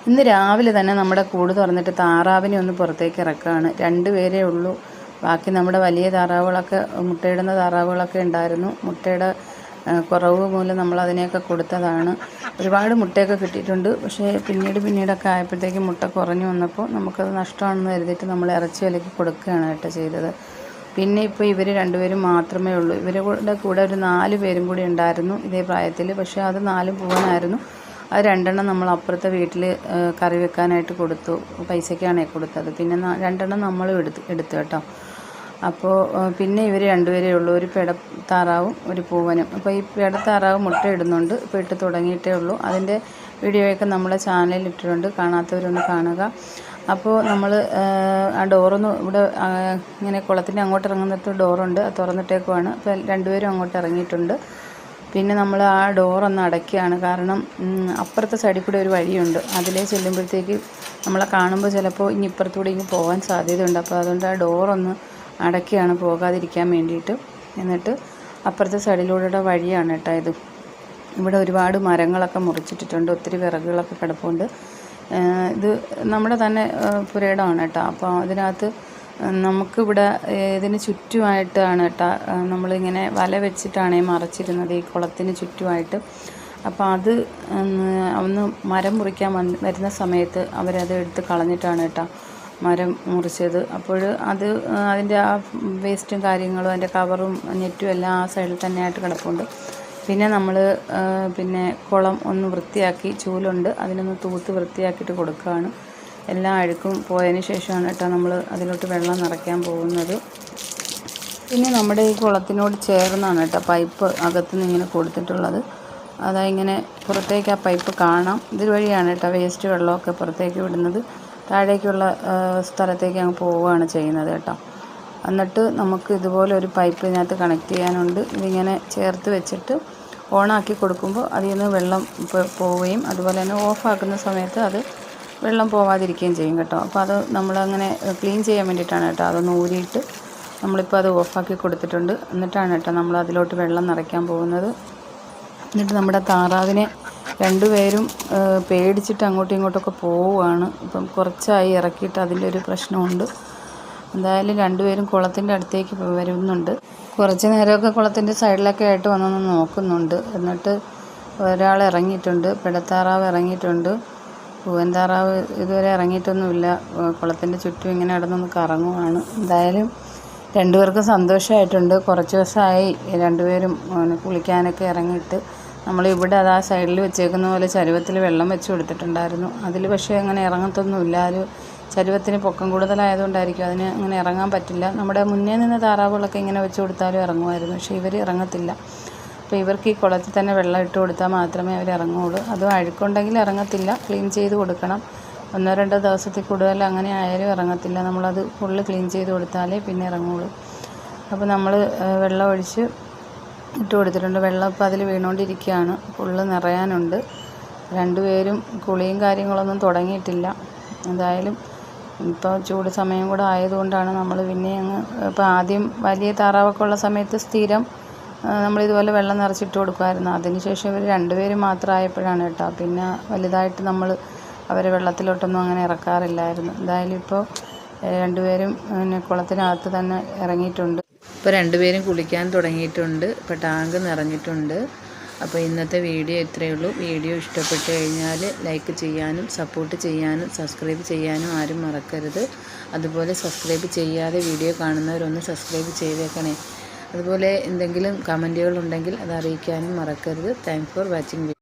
ഇന്ന് രാവിലെ തന്നെ നമ്മുടെ കൂട് തുറന്നിട്ട് താറാവിനെ ഒന്ന് പുറത്തേക്ക് ഇറക്കുകയാണ്. 2 പേരേ ഉള്ളൂ. ബാക്കി നമ്മുടെ വലിയ താറാവുകളൊക്കെ മുട്ടയിടുന്ന താറാവുകളൊക്കെ ഉണ്ടായിരുന്നു. മുട്ടയുടെ കുറവ് മൂലം നമ്മൾ അതിനെയൊക്കെ കൊടുത്തതാണ്. ഒരുപാട് മുട്ടയൊക്കെ കിട്ടിയിട്ടുണ്ട്. പക്ഷേ പിന്നീടൊക്കെ ആയപ്പോഴത്തേക്കും മുട്ട കുറഞ്ഞു വന്നപ്പോൾ നമുക്കത് നഷ്ടമാണെന്ന് കരുതിയിട്ട് നമ്മൾ ഇറച്ചി വിലയ്ക്ക് കൊടുക്കുകയാണ് കേട്ടോ ചെയ്തത്. പിന്നെ ഇപ്പോൾ ഇവർ 2 പേരും മാത്രമേ ഉള്ളൂ. ഇവരുടെ കൂടെ ഒരു 4 പേരും കൂടി ഉണ്ടായിരുന്നു ഇതേ പ്രായത്തിൽ. പക്ഷേ അത് 4 പൂവനായിരുന്നു. അത് 2 നമ്മൾ അപ്പുറത്തെ വീട്ടിൽ കറി വെക്കാനായിട്ട് കൊടുത്തു. പൈസയ്ക്കാണ് കൊടുത്തത്. പിന്നെ 2 നമ്മളും എടുത്തു കേട്ടോ. അപ്പോൾ പിന്നെ ഇവർ 2 പേരേ ഉള്ളൂ. ഒരു പെടത്താറാവും ഒരു പൂവനും. അപ്പോൾ ഈ പെടത്താറാവ് മുട്ട ഇടുന്നുണ്ട്. ഇപ്പോൾ ഇട്ട് തുടങ്ങിയിട്ടേ ഉള്ളൂ. അതിൻ്റെ വീഡിയോയൊക്കെ നമ്മളെ ചാനലിൽ ഇട്ടിട്ടുണ്ട്. കാണാത്തവരൊന്ന് കാണുക. അപ്പോൾ നമ്മൾ ആ ഡോറൊന്ന് ഇവിടെ ഇങ്ങനെ കുളത്തിൻ്റെ അങ്ങോട്ട് ഇറങ്ങുന്നിടത്ത് ഡോറുണ്ട്. അത് തുറന്നിട്ടേക്കുവാണ്. അപ്പോൾ 2 പേരും അങ്ങോട്ട് ഇറങ്ങിയിട്ടുണ്ട്. പിന്നെ നമ്മൾ ആ ഡോറൊന്ന് അടയ്ക്കുകയാണ്. കാരണം അപ്പുറത്തെ സൈഡിൽ കൂടെ ഒരു വഴിയുണ്ട്. അതിലേ ചെല്ലുമ്പോഴത്തേക്ക് നമ്മളെ കാണുമ്പോൾ ചിലപ്പോൾ ഇനി ഇപ്പുറത്തൂടെ ഇങ്ങ് പോകാൻ സാധ്യതയുണ്ട്. അപ്പോൾ അതുകൊണ്ട് ആ ഡോറൊന്ന് അടയ്ക്കുകയാണ് പോകാതിരിക്കാൻ വേണ്ടിയിട്ട്. എന്നിട്ട് അപ്പുറത്തെ സൈഡിലൂടെ വഴിയാണ് കേട്ടോ ഇത്. ഇവിടെ ഒരുപാട് മരങ്ങളൊക്കെ മുറിച്ചിട്ടിട്ടുണ്ട്. ഒത്തിരി വിറകുകളൊക്കെ കിടപ്പുണ്ട്. ഇത് നമ്മുടെ തന്നെ പുരയിടമാണ് കേട്ടോ. അപ്പോൾ അതിനകത്ത് നമുക്കിവിടെ ഇതിന് ചുറ്റുമായിട്ടാണ് കേട്ടോ നമ്മളിങ്ങനെ വല വെച്ചിട്ടാണ് മറച്ചിരുന്നത് ഈ കുളത്തിന് ചുറ്റുമായിട്ട്. അപ്പോൾ അത് ഒന്ന് മരം മുറിക്കാൻ വരുന്ന സമയത്ത് അവരത് എടുത്ത് കളഞ്ഞിട്ടാണ് കേട്ടോ മരം മുറിച്ചത്. അപ്പോൾ അതിൻ്റെ ആ വേസ്റ്റും കാര്യങ്ങളും അതിൻ്റെ കവറും നെറ്റും എല്ലാം ആ സൈഡിൽ തന്നെയായിട്ട് കിടപ്പുണ്ട്. പിന്നെ നമ്മൾ കുളം ഒന്ന് വൃത്തിയാക്കി, ചൂലുണ്ട് അതിനൊന്ന് തൂത്ത് വൃത്തിയാക്കിയിട്ട് കൊടുക്കുകയാണ്. എല്ലാ അഴുക്കും പോയതിന് ശേഷമാണ് കേട്ടോ നമ്മൾ അതിലോട്ട് വെള്ളം നിറയ്ക്കാൻ പോകുന്നത്. പിന്നെ നമ്മുടെ ഈ കുളത്തിനോട് ചേർന്നാണ് കേട്ടോ പൈപ്പ് അകത്തുനിന്ന് ഇങ്ങനെ കൊടുത്തിട്ടുള്ളത്. ഇങ്ങനെ പുറത്തേക്ക് ആ പൈപ്പ് കാണാം. ഇതുവഴിയാണ് കേട്ടോ വേസ്റ്റ് വെള്ളമൊക്കെ പുറത്തേക്ക് വിടുന്നത്. താഴേക്കുള്ള സ്ഥലത്തേക്ക് അങ്ങ് പോവുകയാണ് ചെയ്യുന്നത് കേട്ടോ. എന്നിട്ട് നമുക്ക് ഇതുപോലെ ഒരു പൈപ്പ് ഇതിനകത്ത് കണക്ട് ചെയ്യാനുണ്ട്. ഇതിങ്ങനെ ചേർത്ത് വെച്ചിട്ട് ഓണാക്കി കൊടുക്കുമ്പോൾ അതിൽ നിന്ന് വെള്ളം പോവുകയും അതുപോലെ തന്നെ ഓഫാക്കുന്ന സമയത്ത് അത് വെള്ളം പോവാതിരിക്കുകയും ചെയ്യും കേട്ടോ. അപ്പോൾ അത് നമ്മളങ്ങനെ ക്ലീൻ ചെയ്യാൻ വേണ്ടിയിട്ടാണ് കേട്ടോ. അതൊന്ന് ഊരിയിട്ട് നമ്മളിപ്പോൾ അത് ഓഫാക്കി കൊടുത്തിട്ടുണ്ട്. എന്നിട്ടാണ് കേട്ടോ നമ്മൾ അതിലോട്ട് വെള്ളം നിറയ്ക്കാൻ പോകുന്നത്. എന്നിട്ട് നമ്മുടെ താറാവിനെ 2 പേരും പേടിച്ചിട്ട് അങ്ങോട്ടും ഇങ്ങോട്ടൊക്കെ പോവുകയാണ്. ഇപ്പം കുറച്ചായി ഇറക്കിയിട്ട് അതിൻ്റെ ഒരു പ്രശ്നമുണ്ട്. എന്തായാലും 2 പേരും കുളത്തിൻ്റെ അടുത്തേക്ക് വരുന്നുണ്ട്. കുറച്ച് നേരമൊക്കെ കുളത്തിൻ്റെ സൈഡിലൊക്കെ ആയിട്ട് വന്നൊന്ന് നോക്കുന്നുണ്ട്. എന്നിട്ട് ഒരാൾ ഇറങ്ങിയിട്ടുണ്ട്. പെടത്താറാവ് ഇറങ്ങിയിട്ടുണ്ട്. പൂവൻ താറാവ് ഇതുവരെ ഇറങ്ങിയിട്ടൊന്നുമില്ല. കുളത്തിൻ്റെ ചുറ്റും ഇങ്ങനെ നടന്നൊന്ന് കറങ്ങുവാണ്. എന്തായാലും 2 പേർക്കും സന്തോഷമായിട്ടുണ്ട്. കുറച്ച് ദിവസമായി 2 പേരും കുളിക്കാനൊക്കെ ഇറങ്ങിയിട്ട്. നമ്മളിവിടെ അത് ആ സൈഡിൽ വെച്ചേക്കുന്ന പോലെ ചരുവത്തിൽ വെള്ളം വെച്ച് കൊടുത്തിട്ടുണ്ടായിരുന്നു. അതിൽ പക്ഷേ അങ്ങനെ ഇറങ്ങത്തൊന്നുമില്ല. ഒരു ചരുവത്തിന് പൊക്കം കൂടുതലായതുകൊണ്ടായിരിക്കും അതിന് അങ്ങനെ ഇറങ്ങാൻ പറ്റില്ല. നമ്മുടെ മുന്നേ നിന്ന് താറാവുകളൊക്കെ ഇങ്ങനെ വെച്ച് കൊടുത്താലും ഇറങ്ങുമായിരുന്നു. പക്ഷേ ഇവർ ഇറങ്ങത്തില്ല. അപ്പോൾ ഇവർക്ക് ഈ കുളത്തിൽ തന്നെ വെള്ളം ഇട്ട് കൊടുത്താൽ മാത്രമേ അവർ ഇറങ്ങുകയുള്ളൂ. അതും അഴുക്കുണ്ടെങ്കിൽ ഇറങ്ങത്തില്ല. ക്ലീൻ ചെയ്ത് കൊടുക്കണം. 1-2 ദിവസത്തിൽ കൂടുതൽ അങ്ങനെ ആയാലും ഇറങ്ങത്തില്ല. നമ്മളത് ഫുള്ള് ക്ലീൻ ചെയ്ത് കൊടുത്താലേ പിന്നെ ഇറങ്ങുകയുള്ളൂ. അപ്പോൾ നമ്മൾ വെള്ളം ഒഴിച്ച് ഇട്ട് കൊടുത്തിട്ടുണ്ട്. വെള്ളം ഇപ്പോൾ അതിൽ വീണുകൊണ്ടിരിക്കുകയാണ്. ഫുള്ള് നിറയാനുണ്ട്. 2 പേരും കുളിയും കാര്യങ്ങളൊന്നും തുടങ്ങിയിട്ടില്ല. എന്തായാലും ഇപ്പോൾ ചൂട് സമയം കൂടെ ആയതുകൊണ്ടാണ് നമ്മൾ പിന്നെ ഇപ്പോൾ ആദ്യം വലിയ താറാവൊക്കെ ഉള്ള സമയത്ത് സ്ഥിരം നമ്മളിതുപോലെ വെള്ളം നിറച്ചിട്ട് കൊടുക്കുമായിരുന്നു. അതിനുശേഷം ഇവർ 2 പേരും മാത്രമായപ്പോഴാണ് കേട്ടോ പിന്നെ വലുതായിട്ട് നമ്മൾ അവരെ വെള്ളത്തിലോട്ടൊന്നും അങ്ങനെ ഇറക്കാറില്ലായിരുന്നു. എന്തായാലും ഇപ്പോൾ 2 പേരും കുളത്തിനകത്ത് തന്നെ ഇറങ്ങിയിട്ടുണ്ട്. ഇപ്പോൾ 2 പേരും കുളിക്കാൻ തുടങ്ങിയിട്ടുണ്ട്. ഇപ്പോൾ ടാങ്ക് നിറഞ്ഞിട്ടുണ്ട്. അപ്പോൾ ഇന്നത്തെ വീഡിയോ ഇത്രയേ ഉള്ളൂ. വീഡിയോ ഇഷ്ടപ്പെട്ട് കഴിഞ്ഞാൽ ലൈക്ക് ചെയ്യാനും സപ്പോർട്ട് ചെയ്യാനും സബ്സ്ക്രൈബ് ചെയ്യാനും ആരും മറക്കരുത്. അതുപോലെ സബ്സ്ക്രൈബ് ചെയ്യാതെ വീഡിയോ കാണുന്നവരൊന്ന് സബ്സ്ക്രൈബ് ചെയ്തേക്കണേ. അതുപോലെ എന്തെങ്കിലും കമൻറ്റുകളുണ്ടെങ്കിൽ അത് അറിയിക്കാനും മറക്കരുത്. Thanks for watching.